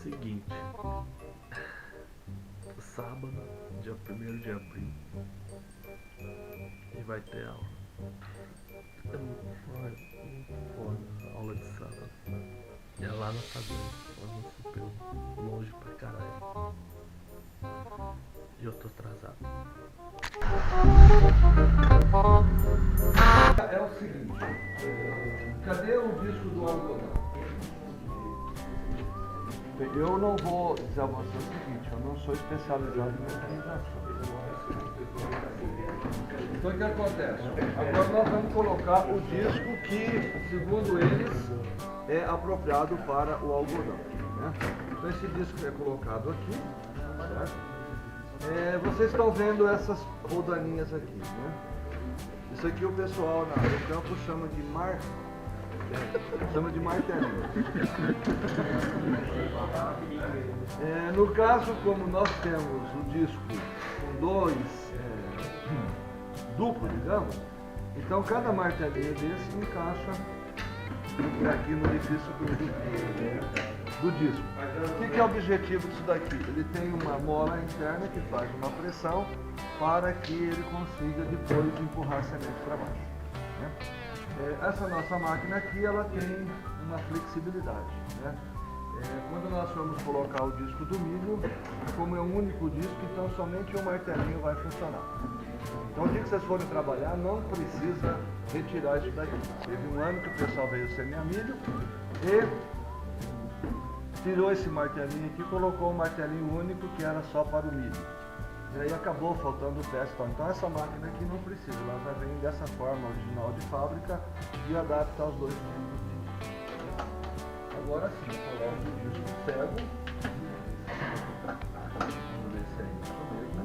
Seguinte, sábado, dia 1º de abril, e vai ter aula. É muito foda, aula de sábado. E é lá na fazenda, lá no super longe pra caralho. E eu tô atrasado. É o seguinte, cadê o disco do algodão? Eu não vou dizer a você o seguinte, eu não sou especializado em mecanização. Então o que acontece? Agora nós vamos colocar o disco que, segundo eles, é apropriado para o algodão, né? Então esse disco é colocado aqui, certo? Vocês estão vendo essas rodaninhas aqui, né? Isso aqui o pessoal no campo chama de martelinho. No caso, como nós temos o disco com dois duplo, digamos, então cada martelinho desse encaixa aqui no orifício do disco. O que é o objetivo disso daqui? Ele tem uma mola interna que faz uma pressão para que ele consiga depois empurrar a semente para baixo, né? Essa nossa máquina aqui, ela tem uma flexibilidade, né? Quando nós formos colocar o disco do milho, como é um único disco, então somente um martelinho vai funcionar. Então o dia que vocês forem trabalhar, não precisa retirar isso daqui. Teve um ano que o pessoal veio semear milho e tirou esse martelinho aqui e colocou um martelinho único que era só para o milho. E aí acabou faltando o teste. Então essa máquina aqui não precisa, ela já vem dessa forma original de fábrica e adapta aos dois tipos de disco. Agora sim, coloco o disco cego. Vamos ver se é isso mesmo.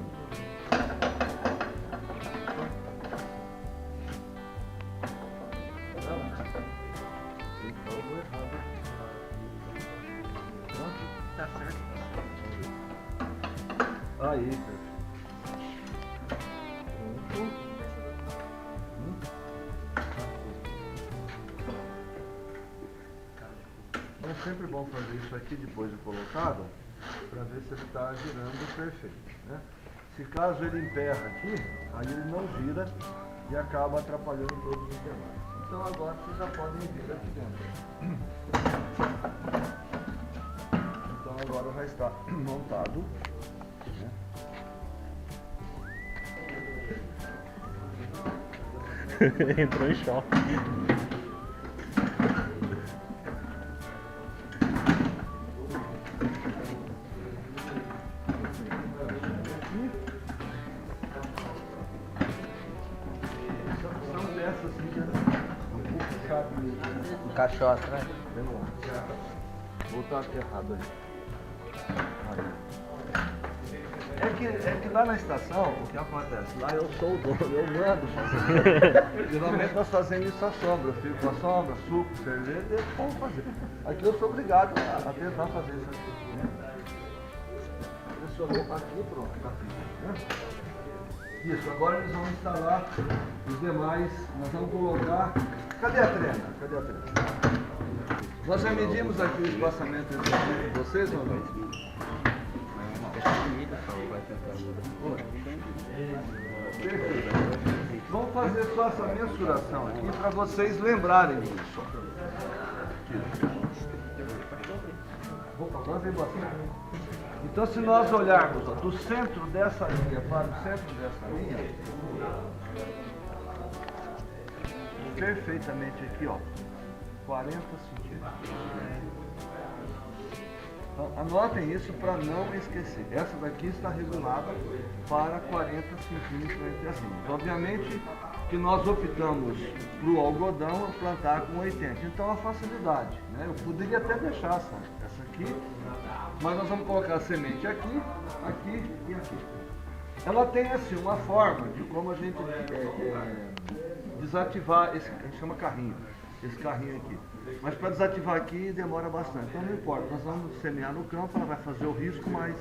Então eu vou errado. Pronto? Tá certo. Aí, perfeito. É sempre bom fazer isso aqui depois de colocado, para ver se ele está girando perfeito, né? Se caso ele emperra aqui, aí ele não gira e acaba atrapalhando todos os demais. Então agora vocês já podem vir aqui dentro. Então agora já está montado, né? Entrou em choque. São peças Um caixote, né? Vou estar aqui errado aí. É que lá na estação, o que acontece? Lá eu sou o dono, eu mando fazer. Geralmente nós fazemos isso à sombra. Eu fico com a sombra, suco, cerveja, e eu vou fazer. Aqui eu sou obrigado a tentar fazer isso aqui, né? Pressionou aqui, pronto, tá feito, né? Isso, agora eles vão instalar os demais, nós vamos colocar... Cadê a trena? Cadê a trena? Nós já medimos aqui o espaçamento entre vocês ou não? Perfeito. Vamos fazer só essa mensuração aqui para vocês lembrarem disso. Agora vem bastante. Então, se nós olharmos do centro dessa linha para o centro dessa linha, perfeitamente aqui, ó, 40 centímetros. Então, anotem isso para não esquecer. Essa daqui está regulada para 40 centímetros entre as linhas. Obviamente, que nós optamos para o algodão plantar com 80. Então a facilidade, né? Eu poderia até deixar essa aqui, mas nós vamos colocar a semente aqui, aqui e aqui. Ela tem assim uma forma de como a gente desativar esse, a gente chama carrinho, esse carrinho aqui. Mas para desativar aqui demora bastante, então não importa, nós vamos semear no campo, ela vai fazer o risco, mas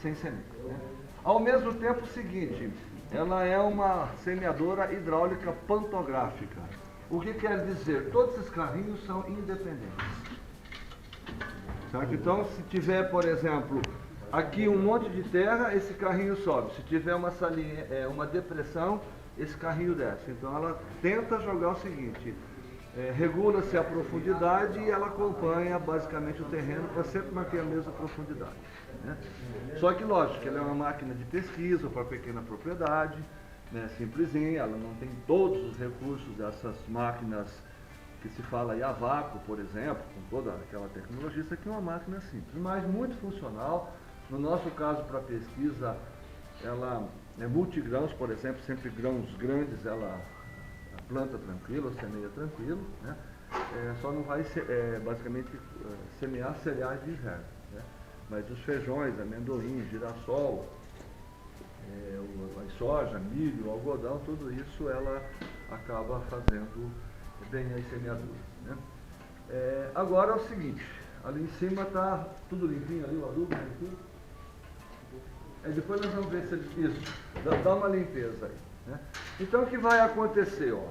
sem semente, né? Ao mesmo tempo o seguinte, ela é uma semeadora hidráulica pantográfica. O que quer dizer? Todos esses carrinhos são independentes. Certo? Então, se tiver, por exemplo, aqui um monte de terra, esse carrinho sobe. Se tiver uma salinha, uma depressão, esse carrinho desce. Então, ela tenta jogar o seguinte, regula-se a profundidade e ela acompanha basicamente o terreno para sempre manter a mesma profundidade, né? Só que, lógico, ela é uma máquina de pesquisa para pequena propriedade, né, simplesinha, ela não tem todos os recursos dessas máquinas que se fala aí a vácuo, por exemplo, com toda aquela tecnologia. Isso aqui é uma máquina simples, mas muito funcional. No nosso caso, para pesquisa, ela é multigrãos, por exemplo, sempre grãos grandes, ela planta tranquilo, semeia tranquilo, né? Só não vai basicamente semear cereais de inverno, né? Mas os feijões, amendoim, girassol, a soja, milho, algodão, tudo isso ela acaba fazendo bem as semeaduras, né? Agora é o seguinte, ali em cima está tudo limpinho ali, o adubo limpinho. Depois nós vamos ver se isso dá uma limpeza aí, né? Então o que vai acontecer, ó?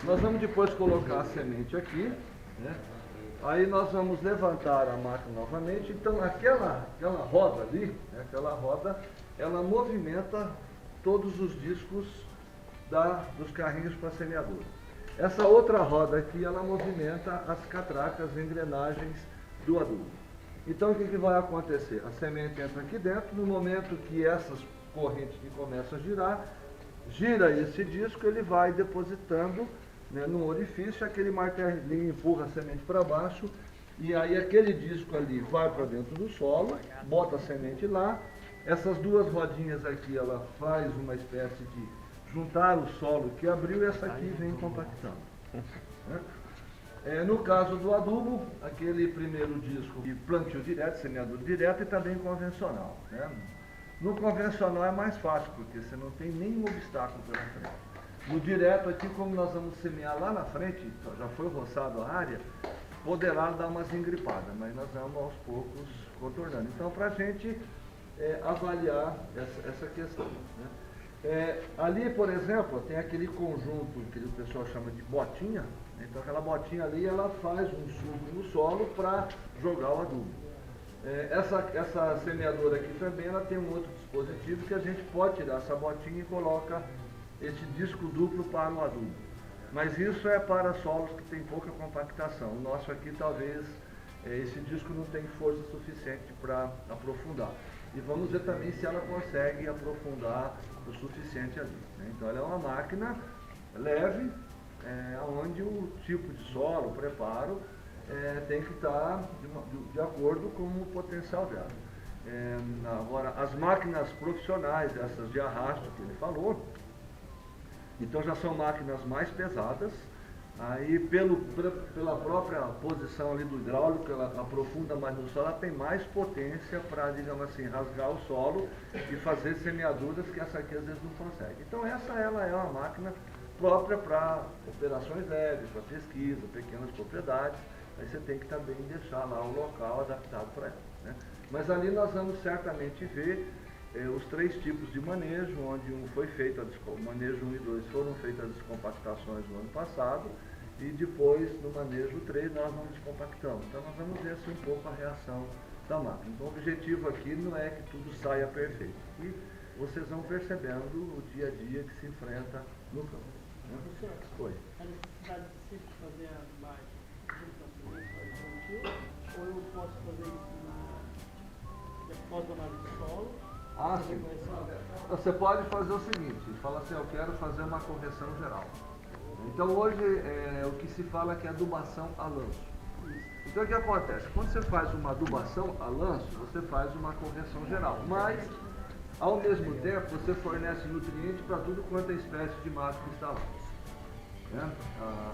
Nós vamos depois colocar a semente aqui, né? Aí nós vamos levantar a máquina novamente. Então aquela roda ali, né? Aquela roda, ela movimenta todos os discos dos carrinhos para semeadura. Essa outra roda aqui, ela movimenta as catracas, engrenagens do adubo. Então o que vai acontecer? A semente entra aqui dentro, no momento que essas correntes que começam a girar, gira esse disco, ele vai depositando, né, num orifício, aquele martelinho empurra a semente para baixo, e aí aquele disco ali vai para dentro do solo, bota a semente lá. Essas duas rodinhas aqui, ela faz uma espécie de juntar o solo que abriu, e essa aqui vem compactando, né? No caso do adubo, aquele primeiro disco de plantio direto, semeadura direta, e também convencional, né? No convencional é mais fácil, porque você não tem nenhum obstáculo pela frente. No direto aqui, como nós vamos semear lá na frente, já foi roçado a área, poderá dar umas engripadas, mas nós vamos aos poucos contornando. Então, para a gente avaliar essa questão, né? Ali, por exemplo, tem aquele conjunto que o pessoal chama de botinha. Então aquela botinha ali, ela faz um suco no solo para jogar o adubo. Essa semeadora aqui também, ela tem um outro dispositivo que a gente pode tirar essa botinha e coloca esse disco duplo para o adubo. Mas isso é para solos que tem pouca compactação. O nosso aqui talvez esse disco não tem força suficiente para aprofundar. E vamos ver também se ela consegue aprofundar o suficiente ali, né? Então ela é uma máquina leve, onde o tipo de solo, o preparo, tem que estar de acordo com o potencial dela. Agora, as máquinas profissionais, essas de arrasto que ele falou, então já são máquinas mais pesadas. Aí pela própria posição ali do hidráulico, ela aprofunda mais no solo, ela tem mais potência para, digamos assim, rasgar o solo e fazer semeaduras que essa aqui às vezes não consegue. Então ela é uma máquina própria para operações leves, para pesquisa, pequenas propriedades. Aí você tem que também deixar lá o local adaptado para ela, né? Mas ali nós vamos certamente ver os três tipos de manejo, onde foi feito o manejo 1 e 2 foram feitas as descompactações no ano passado, e depois no manejo 3 nós não descompactamos. Então nós vamos ver assim, um pouco a reação da máquina. Então o objetivo aqui não é que tudo saia perfeito, e vocês vão percebendo o dia a dia que se enfrenta no campo, né? Professor, Foi. a necessidade de sempre fazer a base ou eu posso fazer isso após a análise do solo? Ah, sim. Você pode fazer o seguinte, fala assim, eu quero fazer uma correção geral. Então hoje o que se fala é que é adubação a lanço. Então o que acontece? Quando você faz uma adubação a lanço, você faz uma correção geral, mas ao mesmo tempo você fornece nutriente para tudo quanto é espécie de mato que está lá. Né?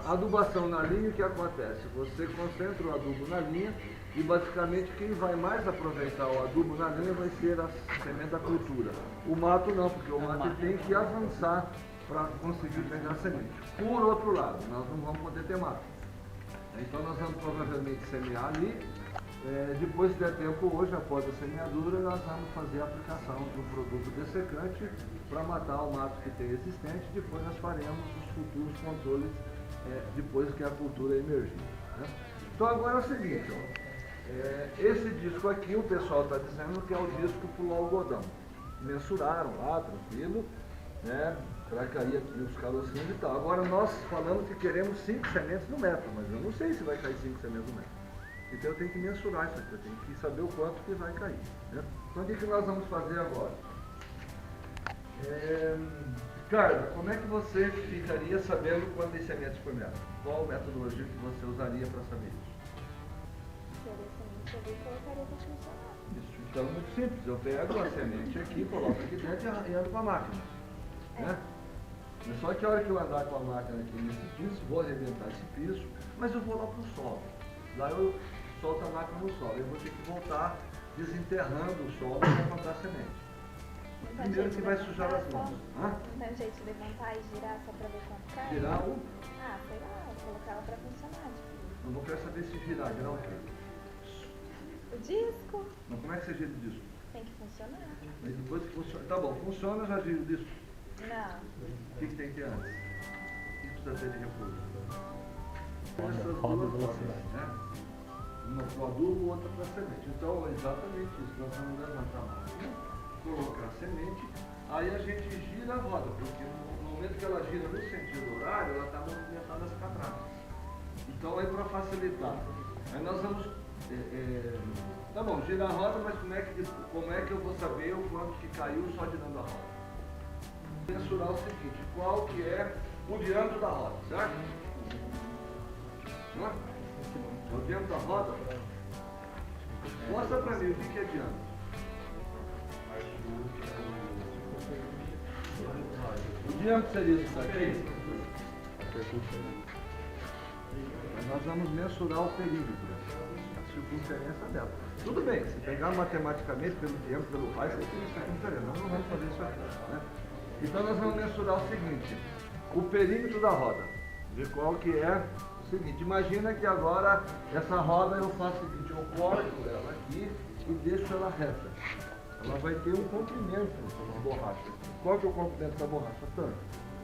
A adubação na linha, o que acontece? Você concentra o adubo na linha e basicamente quem vai mais aproveitar o adubo na linha vai ser a semente da cultura. O mato não, porque o mato ele tem que avançar para conseguir pegar a semente. Por outro lado, nós não vamos poder ter mato. Então nós vamos provavelmente semear ali. Depois se der tempo hoje, após a semeadura, nós vamos fazer a aplicação de um produto dessecante para matar o mato que tem existente. Depois nós faremos os futuros controles depois que a cultura emergir. Né? Então agora é o seguinte, ó, esse disco aqui o pessoal está dizendo que é o disco para o algodão. Mensuraram lá, tranquilo, né, para cair aqui os carocinhos e tal. Agora nós falamos que queremos 5 sementes no metro, mas eu não sei se vai cair 5 sementes no metro. Então eu tenho que mensurar isso aqui, eu tenho que saber o quanto que vai cair. Né? Então o que nós vamos fazer agora? Carla, como é que você ficaria sabendo quantas sementes por metro? Qual metodologia que você usaria para saber isso? Se eu ver semente ali, colocaria para funcionar. Isso, então é muito simples, eu pego a semente aqui, coloco aqui dentro e ando com a máquina. Né? É só que a hora que eu andar com a máquina aqui nesse piso, vou arrebentar esse piso, mas eu vou lá para o solo. Lá eu solto a máquina no solo, eu vou ter que voltar desenterrando o solo para plantar a semente. Primeiro que vai sujar as mãos. Não tem um jeito de levantar e girar só para ver quanto cai? Girar o... Ah, sei lá, colocar ela para funcionar. Eu não quero saber se girar, girar o quê? O disco Mas como é que você gira o disco? tem que funcionar. Mas depois que funciona... Tá bom, funciona, eu já giro o disco. Não. O que tem que ter antes? O que precisa ter de repouso? Essas Roda duas velocidade. rodas, né? Uma para o adubo, outra para a semente. Então, é exatamente isso. Nós vamos levantar a máquina, colocar a semente, aí a gente gira a roda, porque no momento que ela gira no sentido horário, ela está movimentando as catraças. Então, aí para facilitar, aí nós vamos... tá bom, gira a roda, mas como é que eu vou saber o quanto que caiu só girando a roda? Mensurar o seguinte, qual que é o diâmetro da roda, certo? Não é? O diâmetro da roda? Mostra pra mim o que é diâmetro. O diâmetro seria isso daqui? Nós vamos mensurar o perímetro, a circunferência dela. Tudo bem, se pegar matematicamente pelo diâmetro, pelo raio, você tem circunferência. Nós não vamos fazer isso aqui. Né? Então nós vamos mensurar o seguinte, o perímetro da roda. Ver qual que é o seguinte, imagina que agora essa roda eu faço o seguinte, eu corto ela aqui e deixo ela reta. Ela vai ter um comprimento de borracha. Qual que é o comprimento da borracha? Tanto.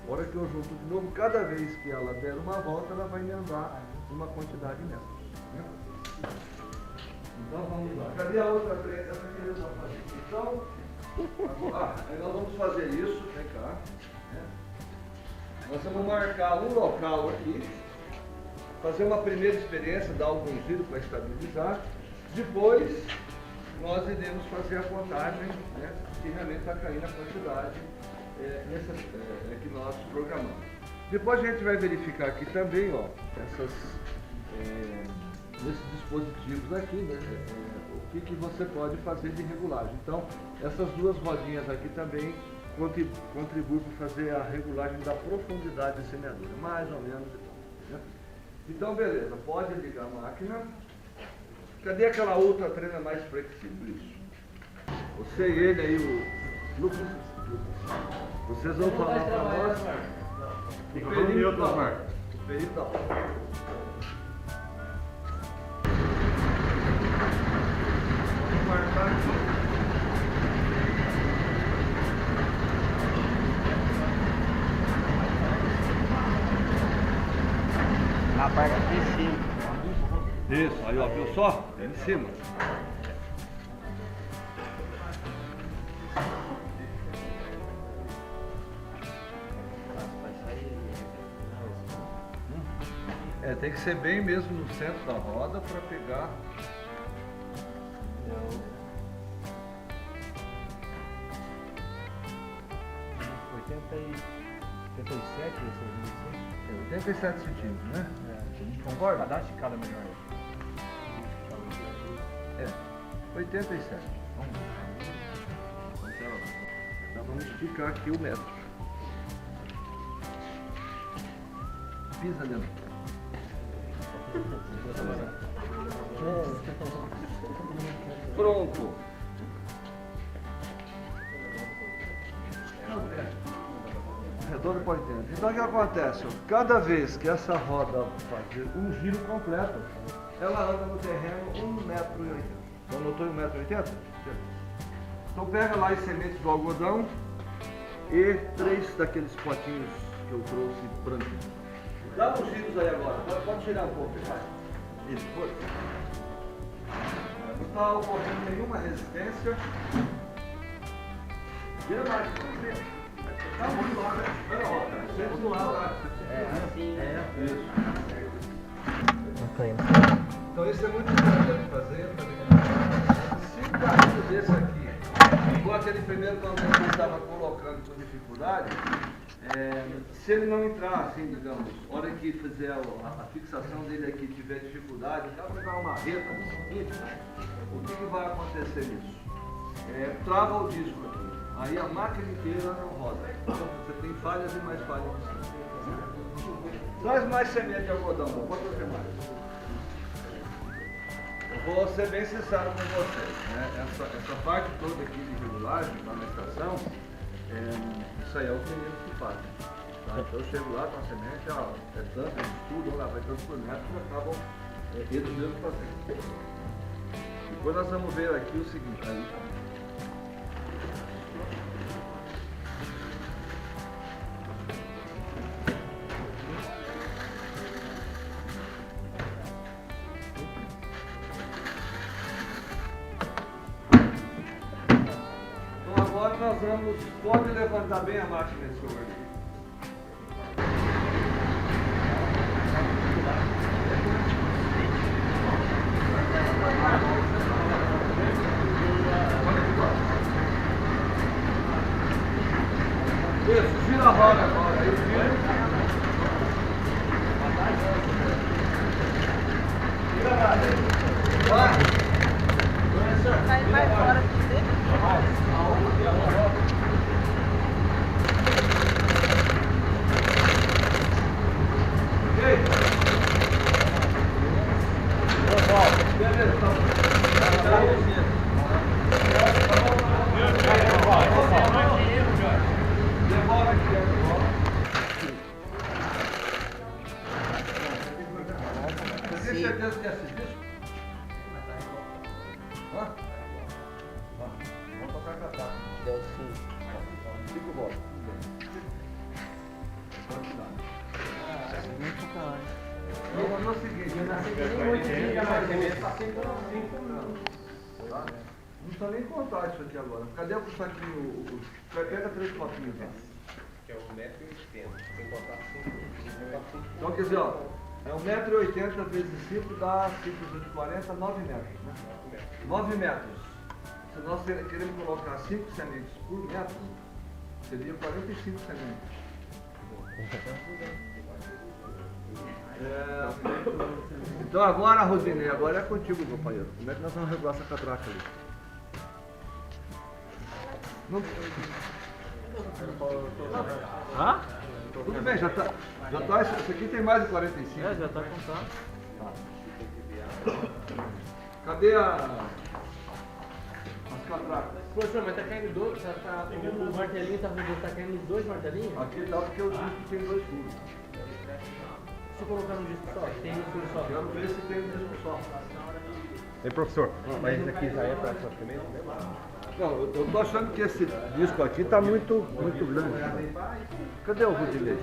A hora que eu junto de novo, cada vez que ela der uma volta, ela vai me andar uma quantidade de metros. Né? Então vamos lá. Cadê a outra frente? Essa aqui eles vão fazer. Então, aí nós vamos fazer isso, vem cá. Né? Nós vamos marcar um local aqui, fazer uma primeira experiência, dar algum giro para estabilizar. Depois, nós iremos fazer a contagem, né, que realmente está caindo a quantidade que nós programamos. Depois a gente vai verificar aqui também, ó, esses dispositivos aqui, né, o que você pode fazer de regulagem. Então, essas duas rodinhas aqui também contribuem para fazer a regulagem da profundidade da semeadura, mais ou menos. Né? Então, beleza, pode ligar a máquina. Cadê aquela outra trena mais flexível? Isso. Você e ele aí, o Lucas, vocês vão falar para nós o perímetro da roda. O perímetro da roda. Vamos marcar aqui. A parte aqui em cima. Isso, aí ó, viu só? Em cima. Tem que ser bem mesmo no centro da roda para pegar. É 87 centímetros, né? Concorda? Dá uma esticada melhor. 87. Então vamos esticar aqui o metro. Pisa dentro. Pronto. Redondo para 80. Então o que acontece? Cada vez que essa roda fazer um giro completo, ela anda no terreno 1,80 m. Então anotou 1,80 m? Então pega lá as sementes do algodão e 3 daqueles potinhos que eu trouxe branquinhos. Dá uns giros aí agora. Pode tirar um pouco, vai. Isso, foi. Não está ocorrendo nenhuma resistência. Vira mais, vamos ver. Tá muito lá, né? Sempre do lado lá. assim. Isso. Ok. Então isso é muito importante fazer. Se um carrinho desse aqui, igual aquele primeiro que eu estava colocando com dificuldade, se ele não entrar assim, digamos, a hora que fizer a fixação dele aqui tiver dificuldade, o cara pegar uma marreta no seguinte, o que vai acontecer nisso? Trava o disco aqui. Aí a máquina inteira não roda. Então você tem falhas e mais falhas. Traz mais semente de algodão, não pode trazer mais. Eu vou ser bem sincero com vocês. Né? Essa parte toda aqui de regulagem, da estação, isso aí é o menino que faz. Tá? Então eu chego lá com a semente, é tanto, eles estudam lá, vai tanto por metro e acabam eles mesmos fazendo. Depois nós vamos ver aqui o seguinte. Aí, nós vamos, pode levantar bem a máquina nesse lugar aqui. Isso, gira a roda agora, aí gira. Gira a roda. Vai. Vai fora de você. Você tem certeza que é esse disco? Vamos tocar com a tapa. Deu sim. 5 voltas. Pode dar. No seguinte, não precisa nem contar isso aqui agora. Cadê o saquinho? Pega 3 copinhos lá. Que é 1,80 m, sem contar 5. Então quer dizer, ó, é 1,80 m vezes 5 dá 5 de 40, 9 metros. Né? 9 metros. Se nós queremos colocar 5 sementes por metro, seria 45 sementes. Então agora, Rodinei, agora é contigo, companheiro. Como é que nós vamos regular essa catraca ali? Não... Hã? Tudo bem, já tá. Isso aqui tem mais de 45. Já tá contando. Cadê as catracas? Professor, mas tá caindo dois, o martelinho tá caindo 2 martelinhos? Aqui dá porque o disco tem 2 furos. Se colocar no disco só, tem um furo só. Quero ver se tem um disco só. Ei, professor, mas isso aqui já é para essa semente? Não, eu tô achando que esse disco aqui tá muito grande. Cadê o Rudilei?